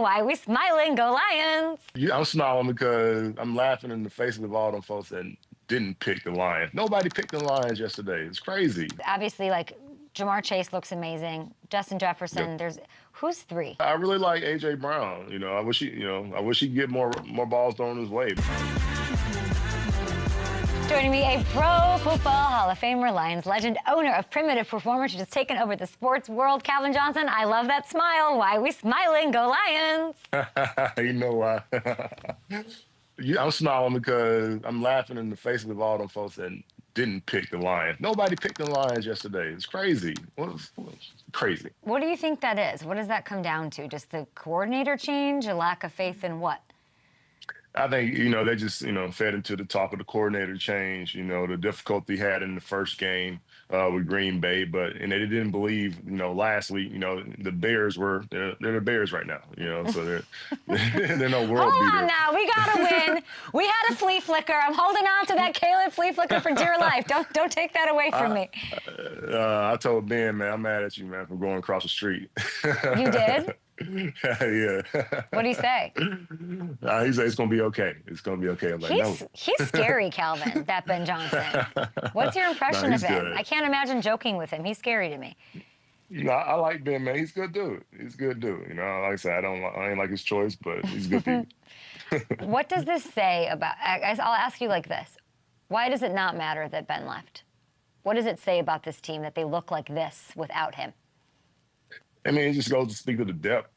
Why are we smiling? Go Lions! Yeah, I'm smiling because I'm laughing in the faces of all them folks that didn't pick the Lions. Nobody picked the Lions yesterday. It's crazy. Obviously, like, Jamar Chase looks amazing. Justin Jefferson, Yep. who's three? I really like AJ Brown. I wish he'd get more balls thrown his way. Joining me, a Pro Football Hall of Famer, Lions legend, owner of Primitive Performance, who has taken over the sports world, Calvin Johnson. I love that smile. Why are we smiling? Go Lions! You know why? I'm smiling because I'm laughing in the faces of all them folks that didn't pick the Lions. Nobody picked the Lions yesterday. It's crazy. Crazy. What do you think that is? What does that come down to? Just the coordinator change, a lack of faith in what? I think, they just, fed into the talk of the coordinator change, the difficulty had in the first game with Green Bay, and they didn't believe, last week, the Bears they're the Bears right now, so they're no world beater. Hold on now, we got to win. We had a flea flicker. I'm holding on to that Caleb flea flicker for dear life. Don't take that away from me. I told Ben, man, I'm mad at you, man, for going across the street. You did? Yeah. What do you say? He said it's gonna be okay. It's gonna be okay. I'm like, no. He's scary, Calvin. That Ben Johnson. What's your impression of him? Good. I can't imagine joking with him. He's scary to me. I like Ben, man. He's a good dude. He's a good dude. Like I said, I ain't like his choice, but he's a good dude. What does this say about? I'll ask you like this: why does it not matter that Ben left? What does it say about this team that they look like this without him? I mean, it just goes to speak to the depth,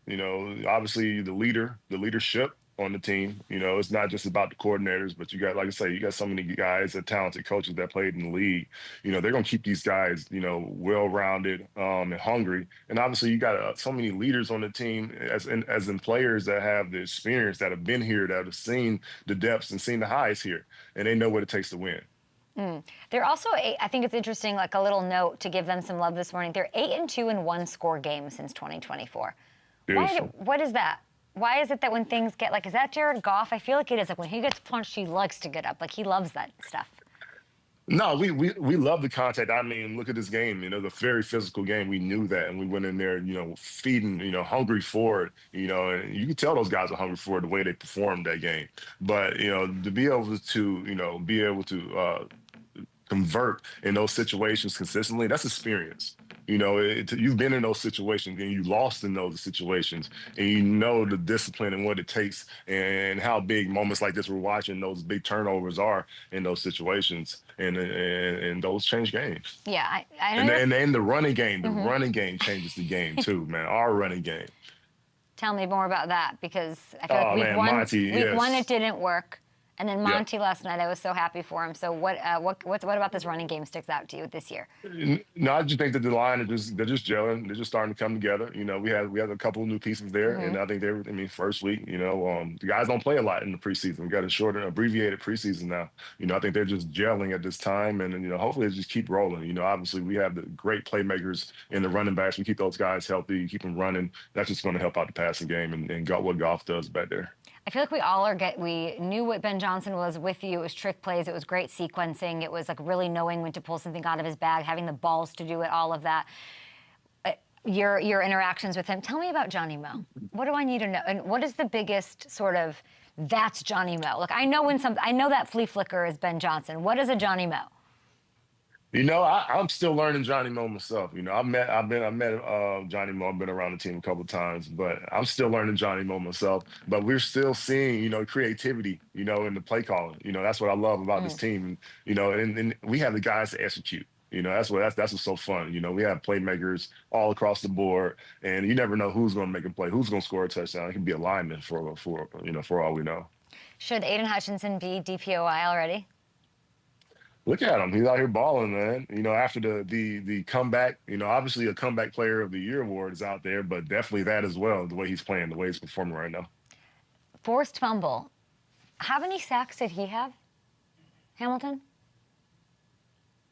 obviously the leadership on the team, it's not just about the coordinators, but you got, like I say, you got so many guys, talented coaches that played in the league, they're going to keep these guys, well-rounded and hungry. And obviously you got so many leaders on the team as in players that have the experience, that have been here, that have seen the depths and seen the highs here, and they know what it takes to win. They're also, I think it's interesting, like a little note to give them some love this morning. They're 8-2 in one-score games since 2024. What is that? Why is it that when things get, like, is that Jared Goff? I feel like it is. Like, when he gets punched, he likes to get up. Like, he loves that stuff. No, we love the contact. I mean, look at this game. The very physical game. We knew that, and we went in there, feeding, hungry for it. And you can tell those guys are hungry for it the way they performed that game. But to be able to convert in those situations consistently, that's experience. You've been in those situations and you lost in those situations, and you know the discipline and what it takes and how big moments like this we're watching, those big turnovers are in those situations, and those change games. Yeah, and the running game, running game changes the game too, man. Our running game. Tell me more about that, because I feel like week one it didn't work. And then Monty last night, I was so happy for him. So what about this running game sticks out to you this year? No, I just think that the line they're just gelling. They're just starting to come together. We had a couple of new pieces there, and I think first week, the guys don't play a lot in the preseason. We got a shorter, abbreviated preseason now. I think they're just gelling at this time, and hopefully they just keep rolling. Obviously we have the great playmakers in the running backs. We keep those guys healthy, keep them running. That's just going to help out the passing game and what Goff does back there. I feel like we knew what Ben Johnson was with you. It was trick plays. It was great sequencing. It was like really knowing when to pull something out of his bag, having the balls to do it, all of that. Your interactions with him. Tell me about Johnny Mo. What do I need to know? And what is the biggest sort of, that's Johnny Mo? Look, I know that flea flicker is Ben Johnson. What is a Johnny Mo? I'm still learning Johnny Mo myself. I've met Johnny Mo. I've been around the team a couple of times, but I'm still learning Johnny Mo myself. But we're still seeing, creativity, in the play calling. That's what I love about this team. And we have the guys to execute. That's what's so fun. We have playmakers all across the board, and you never know who's going to make a play, who's going to score a touchdown. It can be a lineman for all we know. Should AIDAN Hutchinson be DPOY already? Look at him. He's out here balling, man. After the comeback, obviously a comeback player of the year award is out there, but definitely that as well, the way he's playing, the way he's performing right now. Forced fumble. How many sacks did he have, Hamilton?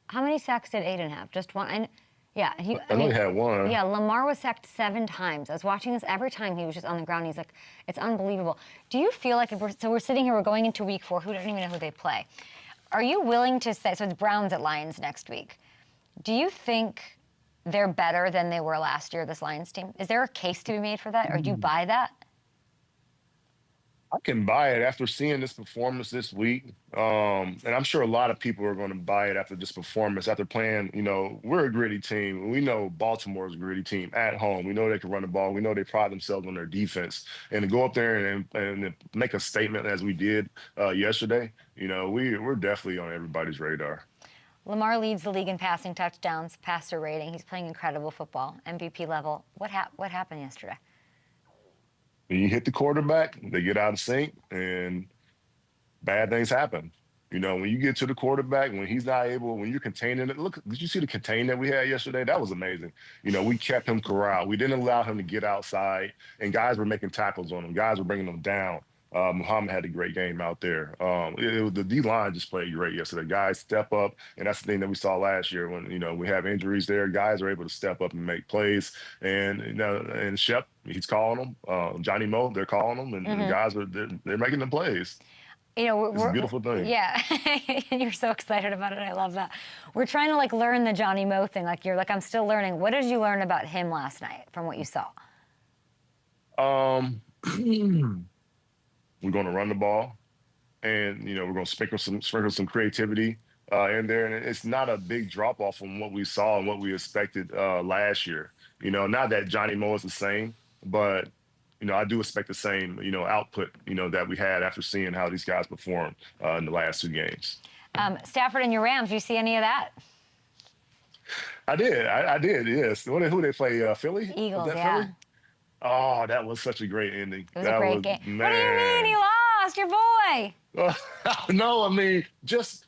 How many sacks did AIDAN have? Just one? I only had one. Yeah, LAMAR was sacked 7 times. I was watching this every time he was just on the ground. He's like, it's unbelievable. Do you feel like, we're sitting here, we're going into week 4, who doesn't even know who they play. Are you willing to say, so it's Browns at Lions next week. Do you think they're better than they were last year, this Lions team? Is there a case to be made for that, or do you buy that? I can buy it after seeing this performance this week. And I'm sure a lot of people are going to buy it after this performance, after playing, we're a gritty team. We know Baltimore is a gritty team at home. We know they can run the ball. We know they pride themselves on their defense. And to go up there and make a statement as we did yesterday, we're definitely on everybody's radar. Lamar leads the league in passing touchdowns, passer rating. He's playing incredible football, MVP level. What happened yesterday? When you hit the quarterback, they get out of sync and bad things happen. When you get to the quarterback, when he's not able, when you're containing it, look, did you see the contain that we had yesterday? That was amazing. We kept him corralled. We didn't allow him to get outside, and guys were making tackles on him. Guys were bringing him down. Muhammad had a great game out there. The D-line just played great yesterday. Guys step up, and that's the thing that we saw last year when, we have injuries there. Guys are able to step up and make plays. And Shep, he's calling them. Johnny Moe, they're calling them, and the guys they're making the plays. It's a beautiful thing. Yeah, you're so excited about it. I love that. We're trying to learn the Johnny Moe thing. You're I'm still learning. What did you learn about him last night from what you saw? We're going to run the ball, and we're going to sprinkle some creativity in there. And it's not a big drop off from what we saw and what we expected last year. Not that Johnny Moe is the same, but I do expect the same output that we had after seeing how these guys performed in the last 2 games. Stafford and your Rams. Do you see any of that? I did. I did. Yes. Who they play? Philly. Eagles. Yeah. Philly? Oh, that was such a great ending. It was a great game. Man. What do you mean he lost, your boy? No, just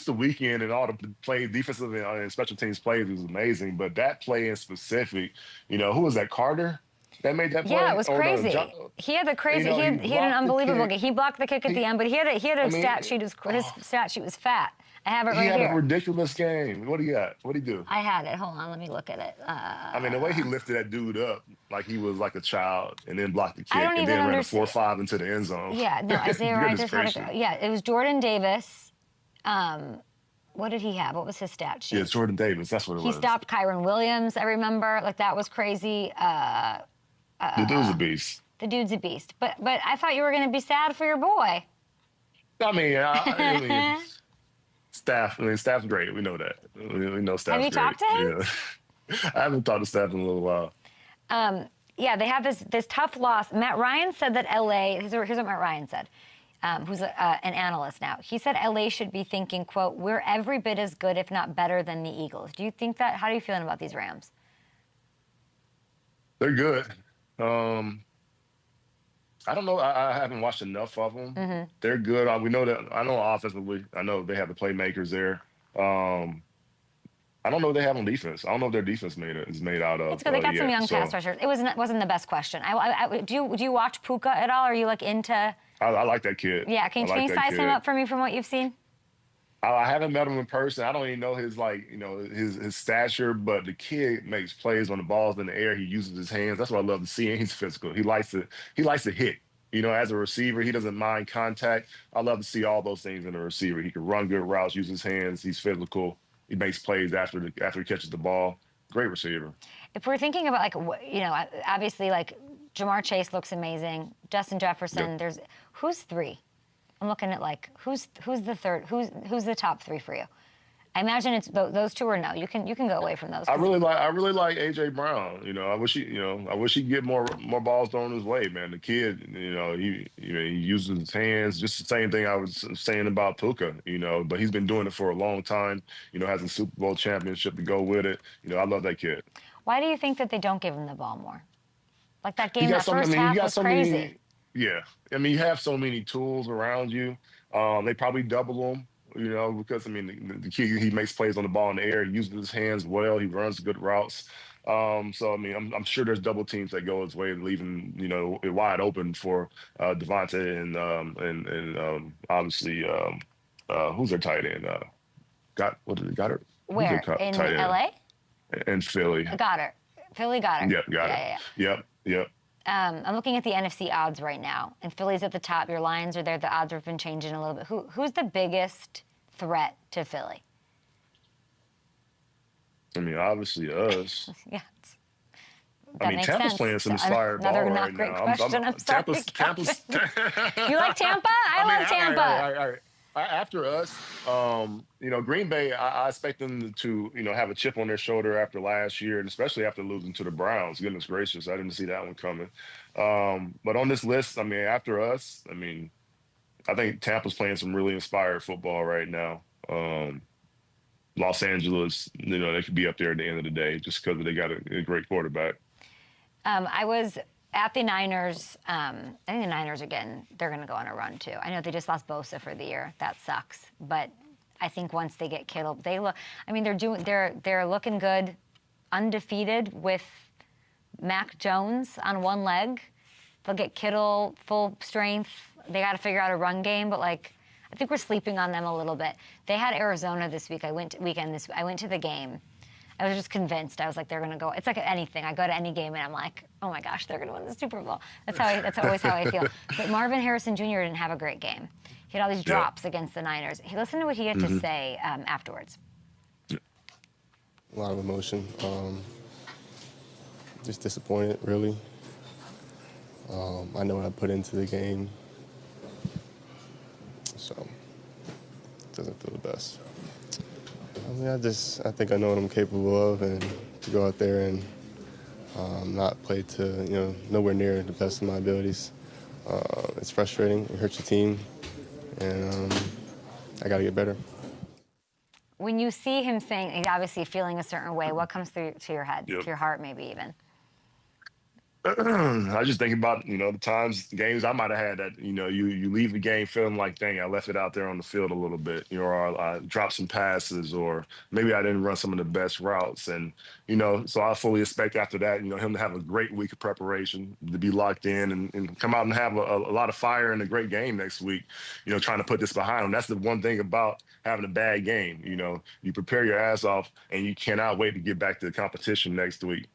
the weekend and all the play, defensive and special teams plays was amazing. But that play in specific, who was that, Carter? That made that play? Yeah, it was crazy. He had the crazy. He had an unbelievable game. He blocked the kick at the end, but he had a stat sheet. His stat sheet was fat. I have it right here. He had a ridiculous game. What do you got? What did he do? I had it. Hold on, let me look at it. The way he lifted that dude up like he was like a child, and then blocked the kick, and then ran a 4-5 into the end zone. Yeah, no, Isaiah Wright just had it. Yeah, it was Jordan Davis. What did he have? What was his stat sheet? Yeah, Jordan Davis. That's what it was. He stopped Kyron Williams. I remember. That was crazy. The dude's a beast. The dude's a beast. But I thought you were going to be sad for your boy. Staff's great. We know that. We know Staff's great. Have you talked to him? Yeah. I haven't talked to Staff in a little while. Yeah, they have this tough loss. Matt Ryan said that LA, here's what Matt Ryan said, who's an analyst now. He said LA should be thinking, quote, we're every bit as good, if not better, than the Eagles. Do you think that? How are you feeling about these Rams? They're good. I don't know. I haven't watched enough of them. They're good. We know that. I know offensively. I know they have the playmakers there. I don't know what they have on defense. I don't know if their defense is made out of. It's good. They got some young pass rushers. It wasn't the best question. Do you watch Puka at all? Are you into? I like that kid. Yeah. Can you size him up for me from what you've seen? I haven't met him in person. I don't even know his stature, but the kid makes plays on the balls in the air. He uses his hands. That's what I love to see. And he's physical. He likes to hit. As a receiver, he doesn't mind contact. I love to see all those things in a receiver. He can run good routes, use his hands. He's physical. He makes plays after he catches the ball. Great receiver. If we're thinking about obviously Jamar Chase looks amazing. Justin Jefferson. Yep. Who's 3? I'm looking at who's the third? Who's the top 3 for you? I imagine it's those 2 or no. You can go away from those. I really like AJ Brown. I wish he'd get more balls thrown his way, man. The kid, he uses his hands. Just the same thing I was saying about Puka. But he's been doing it for a long time. Has a Super Bowl championship to go with it. I love that kid. Why do you think that they don't give him the ball more? That game, that first half was crazy. Yeah, you have so many tools around you. They probably double him, because the kid, he makes plays on the ball in the air. He uses his hands well. He runs good routes. I'm sure there's double teams that go his way, leaving it wide open for Devontae and obviously who's their tight end? Goddard? Where in LA? And Philly. Goddard. Philly Goddard. Yep, Goddard. Yeah. Yep. I'm looking at the NFC odds right now, and Philly's at the top. Your Lions are there. The odds have been changing a little bit. Who's the biggest threat to Philly? Obviously us. Yeah. I That mean, makes Tampa's sense. playing some So, inspired another ball not right great now. question. I'm sorry, Tampa's. Kevin. You like Tampa? I I mean, love Tampa. after us, you know, Green Bay, I expect them to, you know, have a chip on their shoulder after last year, and especially after losing to the Browns. Goodness gracious, I didn't see that one coming. But on this list, I mean, after us, I mean, I think Tampa's playing some really inspired football right now. Los Angeles, you know, they could be up there at the end of the day just because they got a great quarterback. I was at the Niners. I think the Niners again. They're going to go on a run too. I know they just lost Bosa for the year. That sucks. But I think once they get Kittle, they look. I mean, they're looking good, undefeated with Mac Jones on one leg. They'll get Kittle full strength. They got to figure out a run game, but like I think we're sleeping on them a little bit. They had Arizona this week. I went to the game. I was just convinced. I was like, they're going to go. It's like anything. I go to any game and I'm like, oh my gosh, they're going to win the Super Bowl. That's always how I feel. But Marvin Harrison Jr. didn't have a great game. He had all these drops against the Niners. Listen to what he had to say afterwards. A lot of emotion. Just disappointed, really. I know what I put into the game, so it doesn't feel the best. I mean, I think I know what I'm capable of, and to go out there and not play to, you know, nowhere near the best of my abilities. It's frustrating. It hurts your team, and I got to get better. When you see him saying, he's obviously feeling a certain way, what comes through to your head, to your heart, maybe even? I just think about, you know, the games I might have had that, you know, you leave the game feeling like, dang, I left it out there on the field a little bit, you know, or I dropped some passes, or maybe I didn't run some of the best routes. And, you know, so I fully expect after that, you know, him to have a great week of preparation, to be locked in and come out and have a lot of fire and a great game next week, you know, trying to put this behind him. That's the one thing about having a bad game. You know, you prepare your ass off and you cannot wait to get back to the competition next week.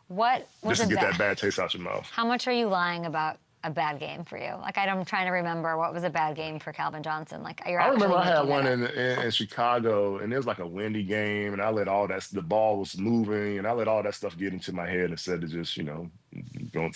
What was just to get that bad taste out your mouth. How much are you lying about a bad game for you? Like, I'm trying to remember what was a bad game for Calvin Johnson. Like, I remember I had one in Chicago, and it was like a windy game, and I let the ball was moving, and I let all that stuff get into my head instead of just, you know,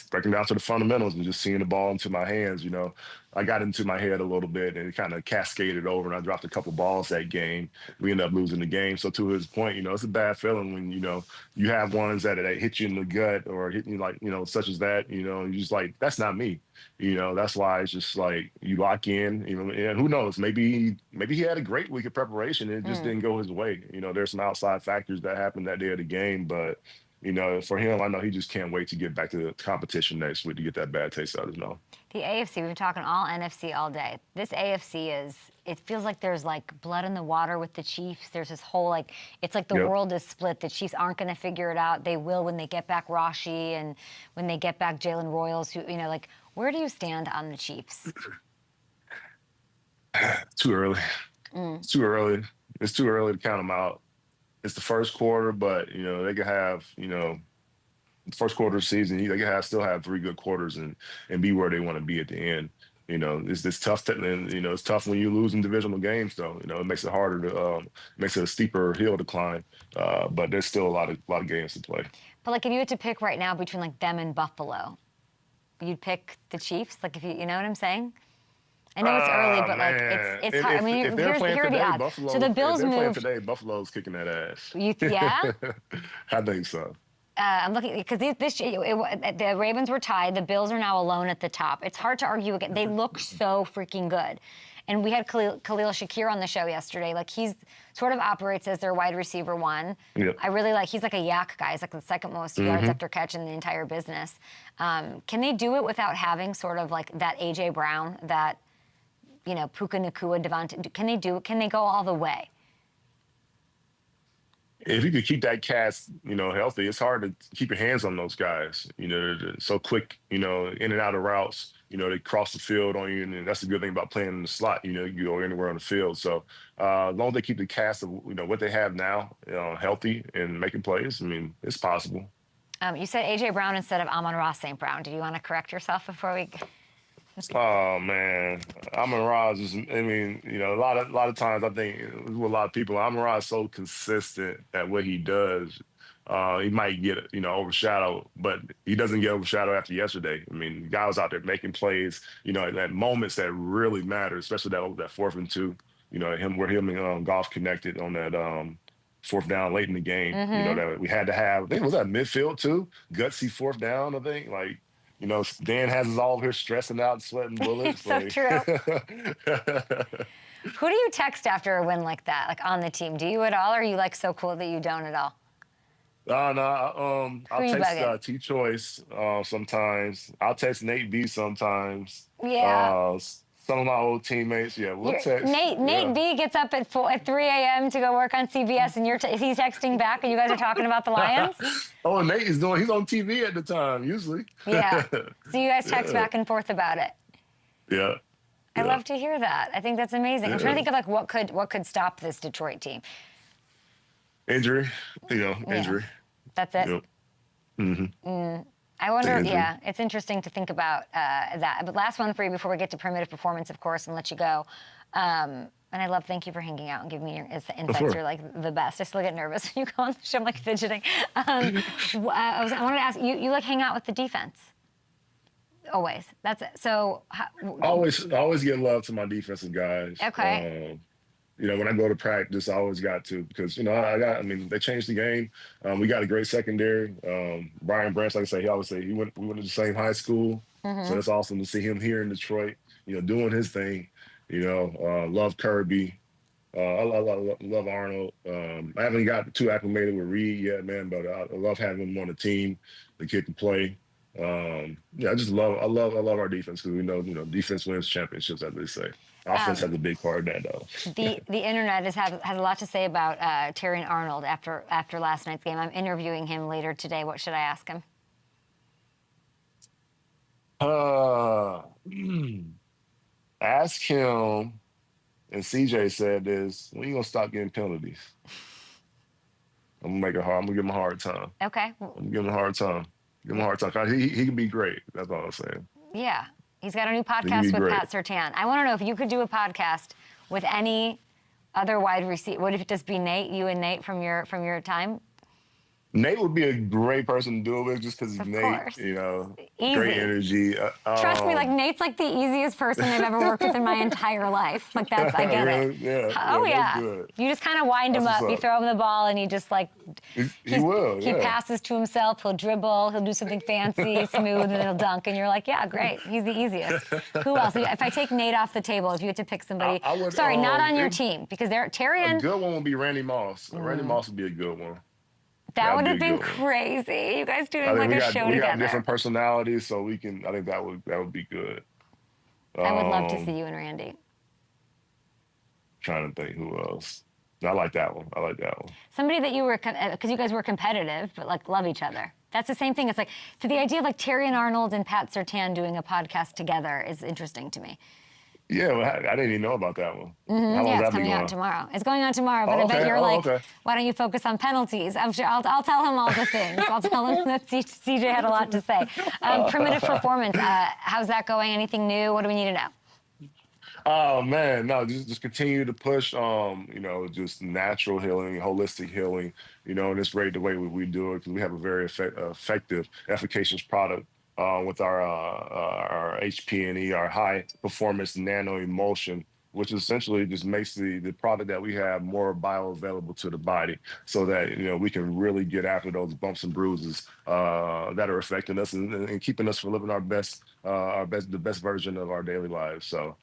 breaking down to the fundamentals and just seeing the ball into my hands. You know, I got into my head a little bit, and it kind of cascaded over, and I dropped a couple balls that game. We ended up losing the game. So to his point, you know, it's a bad feeling when, you know, you have ones that hit you in the gut or hit you like, you know, such as that, you know, you're just like, that's not me. You know, that's why it's just like you lock in, you know, and who knows, maybe he had a great week of preparation and it just didn't go his way. You know, there's some outside factors that happened that day of the game, but, you know, for him, I know he just can't wait to get back to the competition next week to get that bad taste out of his mouth. The AFC, we've been talking all NFC all day. This AFC it feels like there's like blood in the water with the Chiefs. There's this whole like, it's like the world is split. The Chiefs aren't going to figure it out. They will when they get back Rashi and when they get back Jalen Royals, who, you know, like, where do you stand on the Chiefs? Too early. It's too early. It's too early to count them out. It's the first quarter, but, you know, they could have, you know, the first quarter of the season, they could still have 3 good quarters and be where they want to be at the end. You know, it's tough, and, you know, it's tough when you lose in divisional games, though. You know, it makes it harder to, makes it a steeper hill to climb. But there's still a lot of games to play. But, like, if you had to pick right now between, like, them and Buffalo, you'd pick the Chiefs? Like, if you know what I'm saying? I know it's early, but man. like it's hard. I mean, if they're playing here are the today, odds. Buffalo, So the Bills if they're moved. playing today, Buffalo's kicking that ass. Yeah? I think so. I'm looking because the Ravens were tied. The Bills are now alone at the top. It's hard to argue again. They look so freaking good. And we had Khalil Shakir on the show yesterday. Like, he's sort of operates as their wide receiver one. Yep. I really like, he's like a yak guy. He's like the second most yards after catch in the entire business. Can they do it without having sort of like that A.J. Brown, that, you know, Puka Nacua, Devontae? Can they go all the way? If you could keep that cast, you know, healthy, it's hard to keep your hands on those guys. You know, they're so quick, you know, in and out of routes. You know, they cross the field on you, and that's the good thing about playing in the slot. You know, you go anywhere on the field. So as long as they keep the cast of, you know, what they have now, you know, healthy and making plays, I mean, it's possible. You said A.J. Brown instead of Amon-Ra St. Brown. Do you want to correct yourself before we... Oh man, Amon-Ra is. I mean, you know, a lot of times I think with a lot of people, Amon-Ra is so consistent at what he does. he might get, overshadowed, but he doesn't get overshadowed after yesterday. I mean, the guy was out there making plays, at moments that really matter, especially that 4th and 2, where him and Goff connected on that 4th down late in the game, that we had to have. I think it was that midfield too, gutsy 4th down, I think. Like, Dan has us all here stressing out, sweating bullets. So true. Who do you text after a win like that, like on the team? Do you at all, or are you like so cool that you don't at all? No, I'll text T-Choice sometimes. I'll text Nate B sometimes. Yeah. Some of my old teammates, we'll text. Nate B gets up at 3 a.m. to go work on CBS, and he's texting back, and you guys are talking about the Lions? Oh, Nate he's on TV at the time, usually. Yeah. So you guys text back and forth about it. Yeah. I love to hear that. I think that's amazing. I'm trying to think of like what could stop this Detroit team. Injury, injury. That's it. Yep. Mm-hmm. I wonder, it's interesting to think about that. But last one for you before we get to primitive performance, of course, and let you go. And thank you for hanging out and giving me your insights. Sure. You're like the best. I still get nervous when you go on the show. I'm like fidgeting. I wanted to ask, you like hang out with the defense? Always. That's it. So always give love to my defensive guys. Okay. When I go to practice, I always got to, because they changed the game. We got a great secondary. Brian Branch, like I say, he always say we went to the same high school, so it's awesome to see him here in Detroit. Doing his thing. Love Kirby. I love Arnold. I haven't got too acclimated with Reed yet, man, but I love having him on the team. The kid can play. I love our defense, because we know defense wins championships, as they say. Offense has a big part in that, though. The internet has a lot to say about Terry Arnold after last night's game. I'm interviewing him later today. What should I ask him? Ask him, and CJ said this, when you gonna stop getting penalties? I'm gonna give him a hard time. Okay. I'm gonna give him a hard time. Give him a hard time. He can be great. That's all I'm saying. Yeah. He's got a new podcast with Pat Surtain. I want to know if you could do a podcast with any other wide receiver. Would it just be Nate, you and Nate from your time? Nate would be a great person to do it with, just because he's Nate, Easy. Great energy. Trust me, like Nate's like the easiest person I've ever worked with in my entire life. Like I get it. Yeah. You just kind of wind him up. You throw him the ball, and he just like he passes to himself. He'll dribble. He'll do something fancy, smooth, and then he'll dunk. And you're like, yeah, great. He's the easiest. Who else? If I take Nate off the table, if you had to pick somebody, sorry, not on your team, because Terry and a good one would be Randy Moss. Randy Moss would be a good one. That would have been crazy. You guys doing like a show together. We got different personalities, so we can. I think that would be good. I would love to see you and Randy. Trying to think who else. I like that one. Somebody that you were, because you guys were competitive, but like love each other. That's the same thing. It's like, to the idea of like Terry and Arnold and Pat Surtain doing a podcast together is interesting to me. Yeah, well, I didn't even know about that one. Yeah, it's coming out tomorrow. It's going on tomorrow, but I bet you're why don't you focus on penalties? I'm sure I'll tell him all the things. I'll tell him that CJ had a lot to say. Primitive performance, how's that going? Anything new? What do we need to know? Oh man, no, just continue to push. Just natural healing, holistic healing. And it's great the way we do it, because we have a very effective, efficacious product. With our HPNE, our high performance nano emulsion, which essentially just makes the product that we have more bioavailable to the body, so that we can really get after those bumps and bruises that are affecting us and keeping us from living the best version of our daily lives. So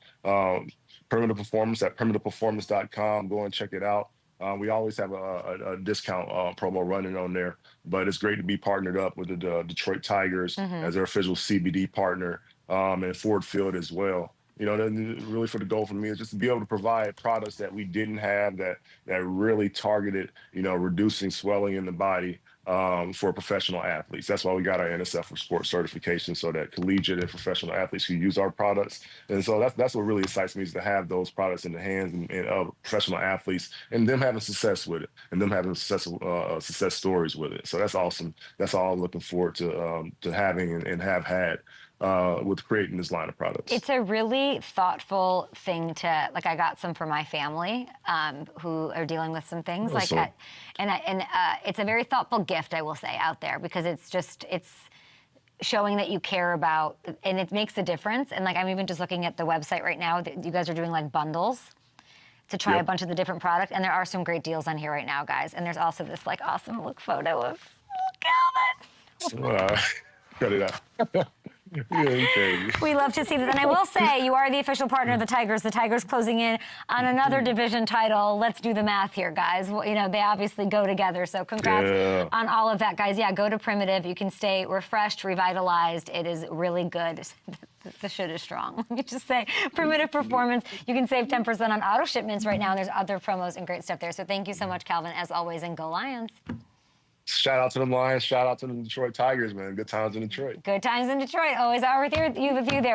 Primitive Performance at primitiveperformance.com. Go and check it out. We always have a discount promo running on there, but it's great to be partnered up with the Detroit Tigers as their official CBD partner, and Ford Field as well. Really for the goal for me is just to be able to provide products that we didn't have that really targeted, reducing swelling in the body for professional athletes. That's why we got our NSF for sports certification, so that collegiate and professional athletes can use our products. And so that's what really excites me, is to have those products in the hands of professional athletes, and them having success with it, and them having success stories with it. So that's awesome. That's all I'm looking forward to having and have had. with creating this line of products. It's a really thoughtful thing to, like, I got some for my family who are dealing with some things Awesome. it's a very thoughtful gift, I will say, out there, because it's showing that you care about, and it makes a difference. And like, I'm even just looking at the website right now, that you guys are doing like bundles to try a bunch of the different products, and there are some great deals on here right now, guys. And there's also this like awesome look photo of Calvin. Cut it out. Yeah, okay. We love to see that. And I will say, you are the official partner of the Tigers. The Tigers closing in on another division title. Let's do the math here, guys. Well, you know, they obviously go together. So congrats on all of that, guys. Yeah, go to Primitive. You can stay refreshed, revitalized. It is really good. The shit is strong. Let me just say, Primitive Performance. You can save 10% on auto shipments right now, and there's other promos and great stuff there. So thank you so much, Calvin, as always, and go Lions. Shout out to them Lions. Shout out to the Detroit Tigers, man. Good times in Detroit. Good times in Detroit. Always are with you there.